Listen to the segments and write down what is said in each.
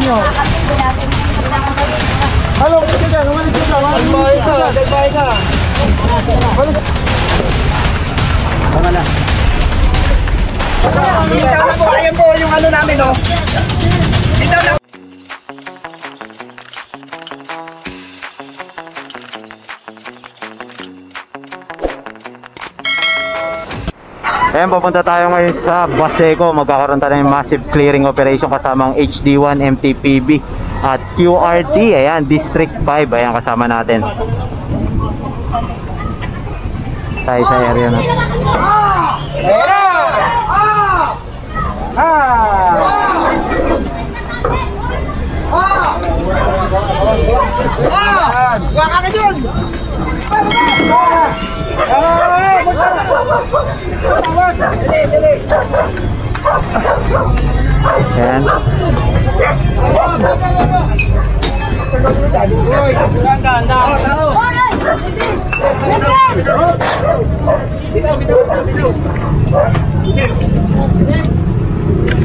nyo. Halo, umalis ka dyan, umalis ka dyan. Dagbahay ka, dagbahay ka. Tama na. Bitaw na po, ayan po yung ano namin, no? Bitaw na. Ayan, pupunta tayo ngayon sa Baseco. Magkakaroon tayo ng massive clearing operation kasamang HD1, MTPB at QRT. Ayan, District 5. Ayan, kasama natin. Tayo sa area na. Waka ka dyan! Ayan.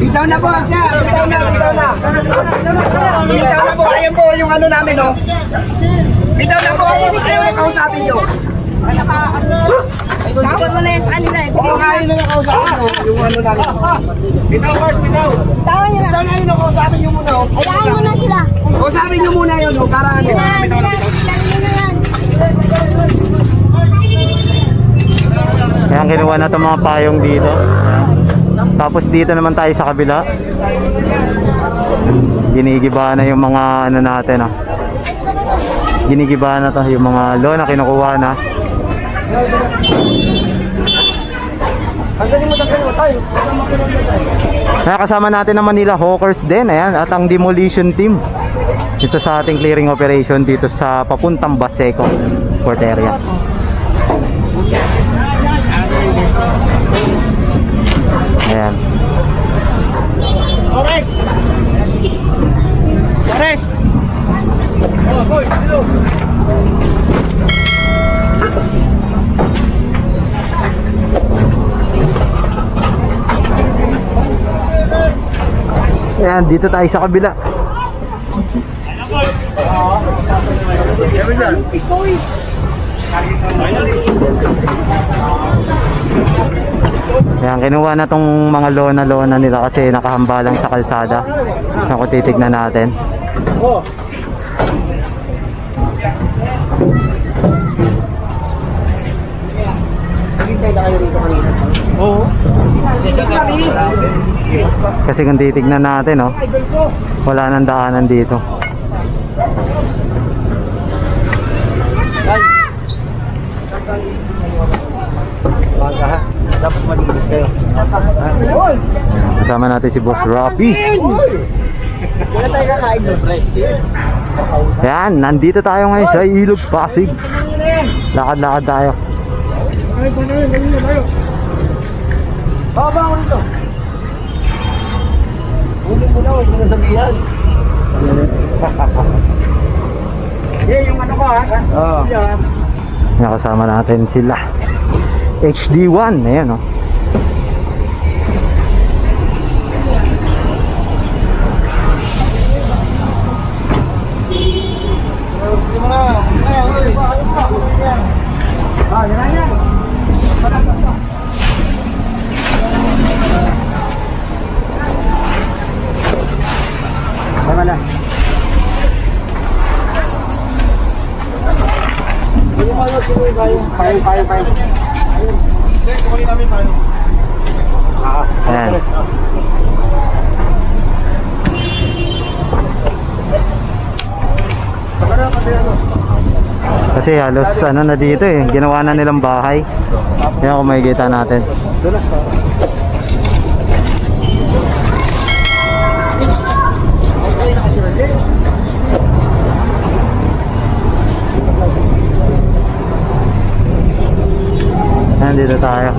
Bitaw na po, bitaw na. Bitaw na po, ayan po yung ano namin, no? Bitaw na po, ayaw na kausapin nyo. Tawag mo na yan sa kanila eh. Oo, ayaw na kausapin nyo, yung ano namin. Bitaw, bitaw. Tawag nyo na. Bitaw na yun, kausapin nyo muna. Ayaw mo na sila. Kausapin nyo muna yun, para ano. Bitaw na yan. Ayan, kinuha na itong mga payong dito. Tapos dito naman tayo sa kabila. Ginigiba na yung mga ano natin, oh. Ginigiba na to yung mga loan na kinukuha na. Kaya kasama natin ang Manila Hawkers din. Ayan, at ang demolition team dito sa ating clearing operation dito sa papuntang Baseco port area. Ayan. Alright. Alright. Oh, boy, hello. Ayan, dito tayo sa kabila. Ayan, kinuha na tong mga lona nila kasi nakahambalang sa kalsada. Kung titignan natin. Hintay na kayo rito kanina. Oo. Kasi kung titignan natin, oh, wala nang daanan dito. Dapat malinis kayo. Kasama natin si Boss Rapi. Wala tayo kakain ng fresh. Ayan, nandito tayo ngayon sa Ilog Pasig. Lakad-lakad tayo. Baba ko nito. Huling mo na, huwag mo na sabihan. Yung ano ko, ha? Oo. Nakasama natin sila HD1, ayan, oh. Tama na. Payo. Ayan. Kasi halos ano na dito eh, ginawa na nilang bahay. Yan kung makikita natin. Nandito tayo.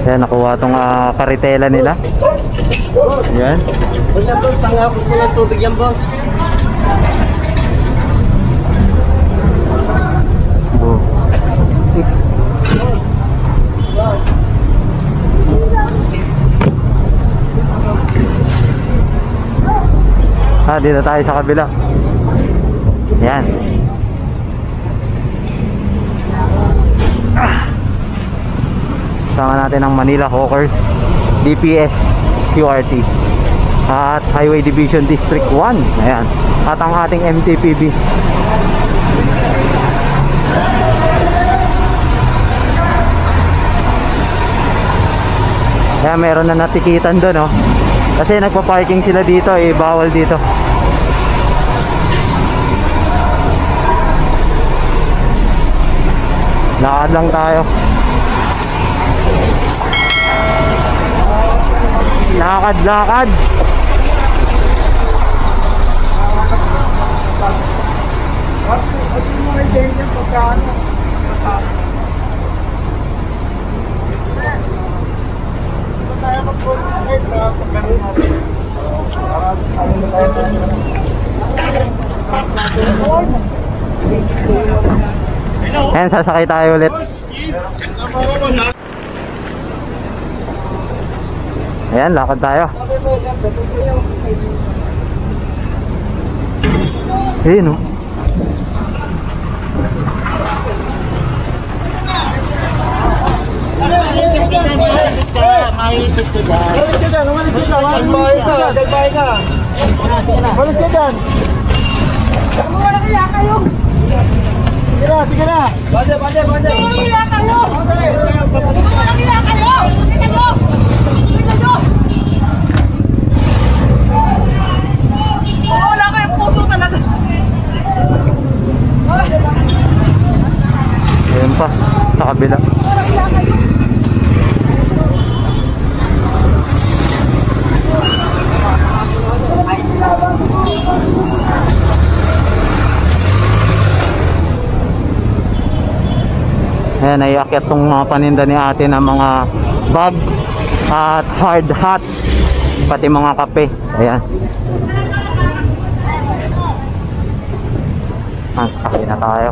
Ayan, nakuha tong karitela nila. Ayan. Wala boss, pangako ko ng tubig yan boss. Oh. Dito tayo sa kabila. Ayan. Sama natin ang Manila Hawkers, DPS, QRT at Highway Division District 1. Ayan. At ang ating MTPB. Kaya meron na natikitan doon, oh. Kasi nagpa-parking sila dito, bawal dito. Lakad lang tayo. Lakad. Ayan, sasakay tayo ulit. Ayan, lakad tayo. Ayan, oh. Sige na. Bade. Wala kayong puso talaga. Ayan pa, sa kabila. Ayan, naiakyat tong mga paninda ni ate ng mga bag at hard hat, pati mga kape. Ayan. Sakay na tayo.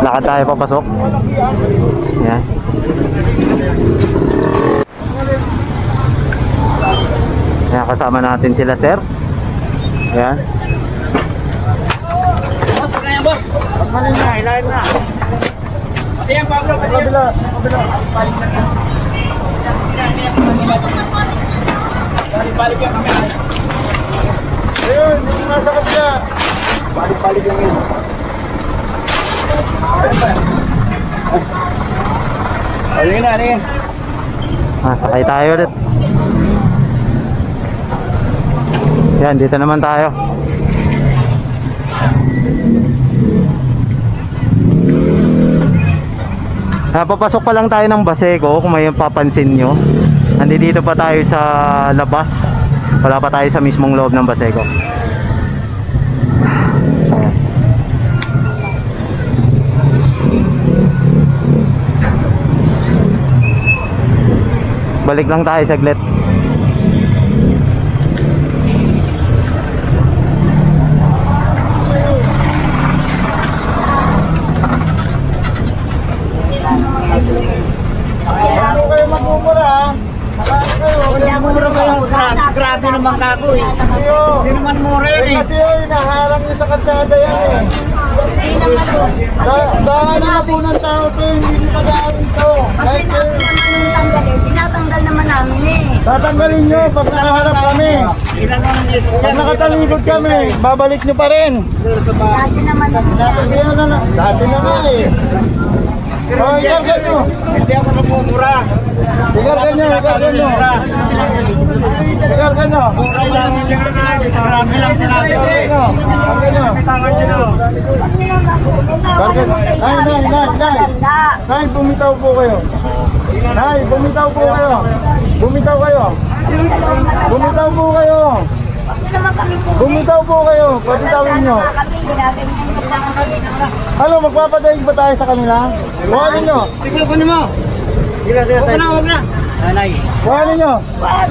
Lakad tayo papasok. Ayan. Ayan, kasama natin sila, sir. Ayan. Pagmalin na, ilahin na. Ayan, Pablo, kabila. Balik yan kami. Ayun, yung nasa kabila. Balik lang yun. Ayun na. Sakay tayo ulit. Yan, dito naman tayo. Papasok pa lang tayo ng Baseco, kung may papansin nyo. Nandito pa tayo sa labas. Wala pa tayo sa mismong loob ng Baseco. Balik lang tayo saglit. Grabe naman kako eh. Hindi naman mura yun eh. Kasi yun, hinaharang nyo sa kalsada yan eh. Daan na po ng tao ito, hindi nyo pag-aarin ito. Tinatanggal naman namin eh. Tatanggalin nyo pag nakaharap kami. Pag nakatalikod kami, babalik nyo pa rin. Dati naman Dati na nga eh. Oh, ikargan nyo. Hindi ako napumura. Ikargan nyo. Ikargan nyo. Marami lang sinabi. Nay, bumitaw po kayo. Nay, bumitaw po kayo. Bumitaw po kayo. Kasi naman kami po. Bumitaw po kayo, patitawin nyo. Kami, ginaganyan mo lang kami. Ano, magpapadaig ba tayo sa kanila? Kuhanin nyo. Tignan ko naman. Huwag na. Kuhanin nyo.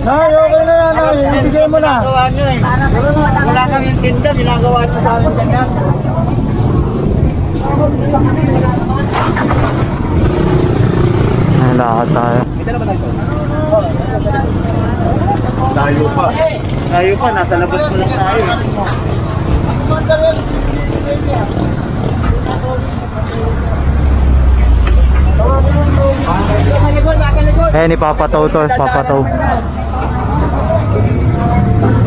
Nay, okay na yan, Nay. Ibigay mo na. Wala kami yung tinda, ginagawa nyo sa akin ganyan. Ay, lakad tayo. Layo pa. Layo pa, nasa labas ko lang tayo. Eh, ni Papataw to, Papataw.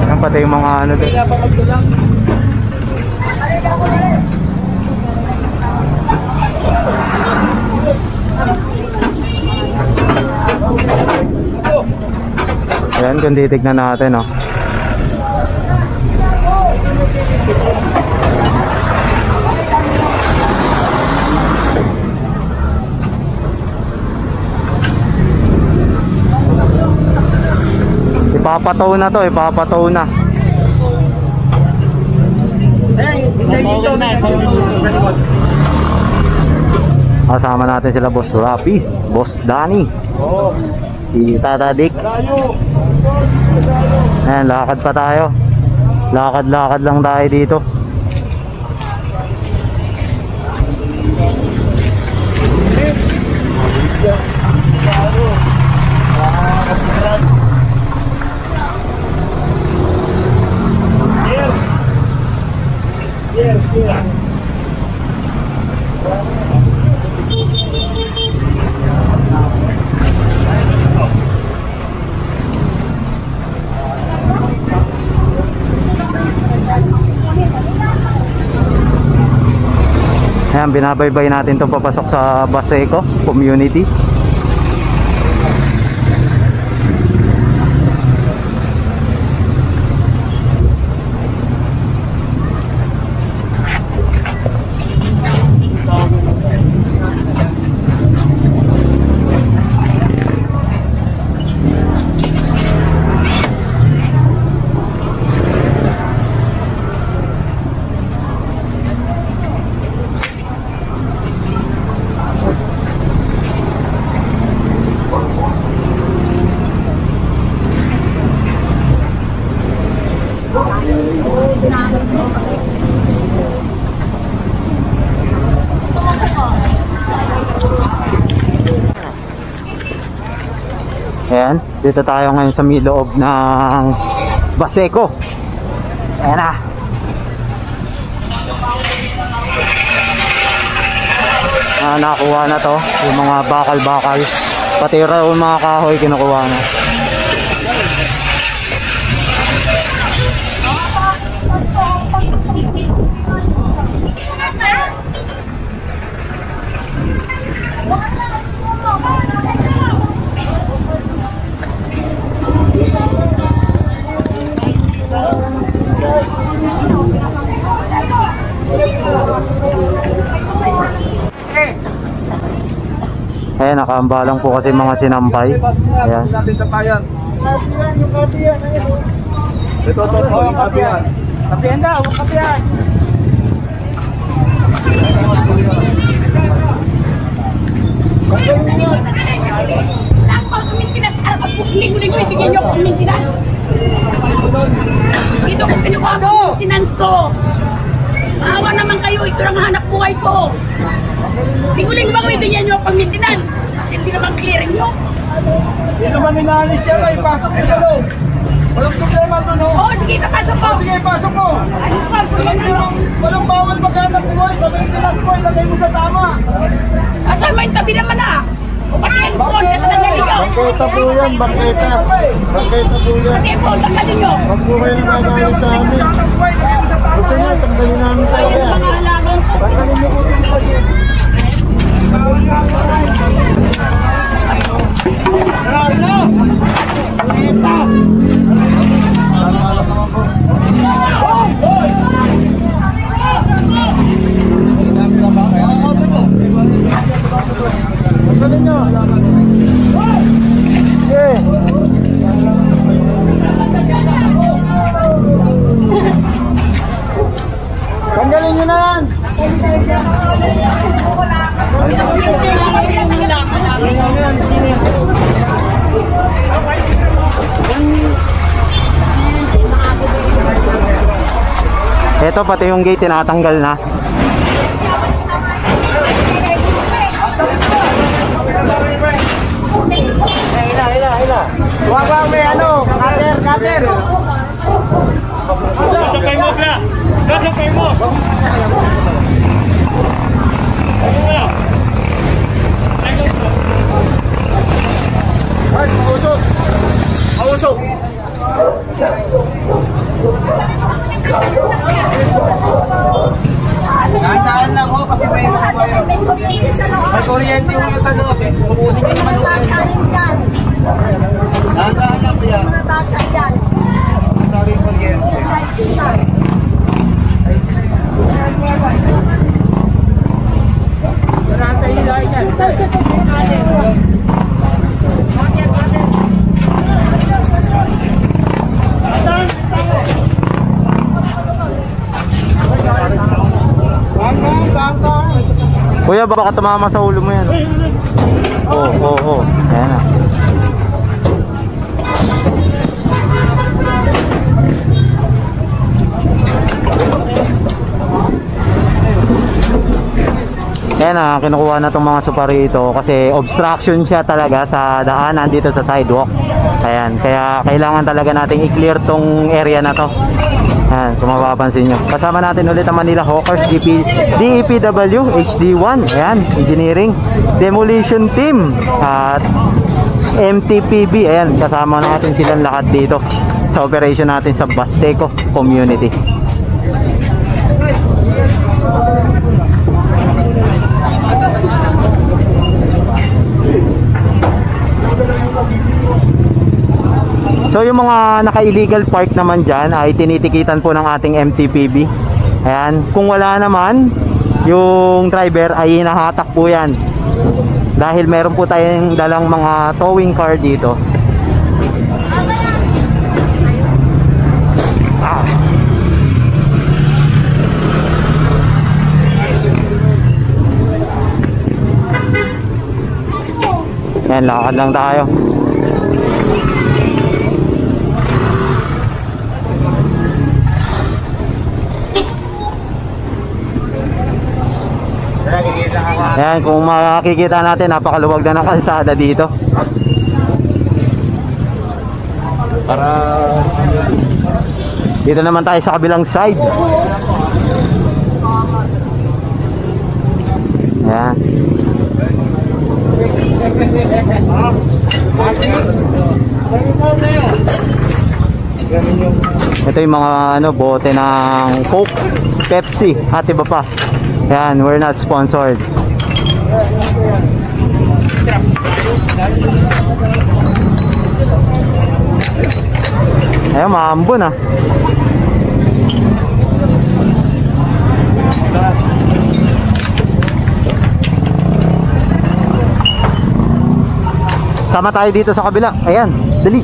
Yan pati yung mga ano doon. Ayan, kung titignan natin, oh. Ipapataw na to, ipapataw na. Kasama natin sila Boss Rapi, Boss Danny, si Tata Dick. Ayan, lakad pa tayo. Lakad-lakad lang tayo dito. Ayan, binabaybay natin itong papasok sa Baseco community. Ayan, dito tayo ngayon sa loob ng Baseco. Ayan na. Nakuha na to, yung mga bakal-bakal. Pati raw yung mga kahoy kinukuha na. Ayan, nakaambalang po kasi mga sinampay. Ayan. Ito, yung kapiyan. Kapiyan daw, kapiyan. Lang pa kumintinas, at linggo-linggo itigyan nyo kumintinas. Dito ko pinuha ko maintenance ko. Maawa naman kayo, ito lang hanap buhay ko. Linggo-linggo ba ko itigyan nyo pang maintenance? Hindi naman clearing nyo. Dito ba ninaalis siya kayo? Pasok mo sa loob. Walang problema doon, no? Oo, sige, papasok ko. Sige, pasok mo. Ano pa, Walang bawal maghanap buhay. Sabihin ko lang po, ilagay mo sa tama. asan mo yung tabi naman ah? O pati yung phone, kasi nangali nyo. Bangketa po yan, bangketa. Bangketa po yan. Pati yung phone, nangali nyo. Huwag po kayo nagagalit sa amin. Gusto nyo, tanggalin namin Ayun, talaga. mga halaman ko. Tanggalin nyo po din po. Tanggalin nyo. Sige. Ito pati yung gate tinatanggal na. Ila. Wag may ano, cutter. Sabay mo, Bla! Sabay mo! Ay, mausok. Mausok. Dahan lang ho, kasi may kuryente yung sa loob eh. Kukunin nyo naman ho. Dahan lang kuya. Sabi yung kuryente. Kuya, baka tumama sa ulo mo yan. Oo. Ayan na. Ayan na, kinukuha na itong mga suparito kasi obstruction siya talaga sa daanan dito sa sidewalk. Ayan, kaya kailangan talaga nating i-clear tong area na to. Ayan, kung mapapansin nyo. Kasama natin ulit ang Manila Hawkers, DEPW, HD1, ayan, Engineering, Demolition Team, at MTPB. Ayan, kasama natin silang lahat dito sa operation natin sa Baseco Community. So yung mga naka-illegal park naman dyan ay tinitikitan po ng ating MTPB. Ayan, kung wala naman, yung driver ay hinahatak po yan. Dahil meron po tayong dalang mga towing car dito. Ayan, lakad lang tayo. Ayan, kung makikita natin, napakaluwag na ng kalsada dito. Dito naman tayo sa kabilang side. Ayan. Ito yung mga bote ng Coke, Pepsi at iba pa. Yan, we're not sponsored. Ayun, maambon ah. Sama tayo dito sa kabila. Ayan, dali.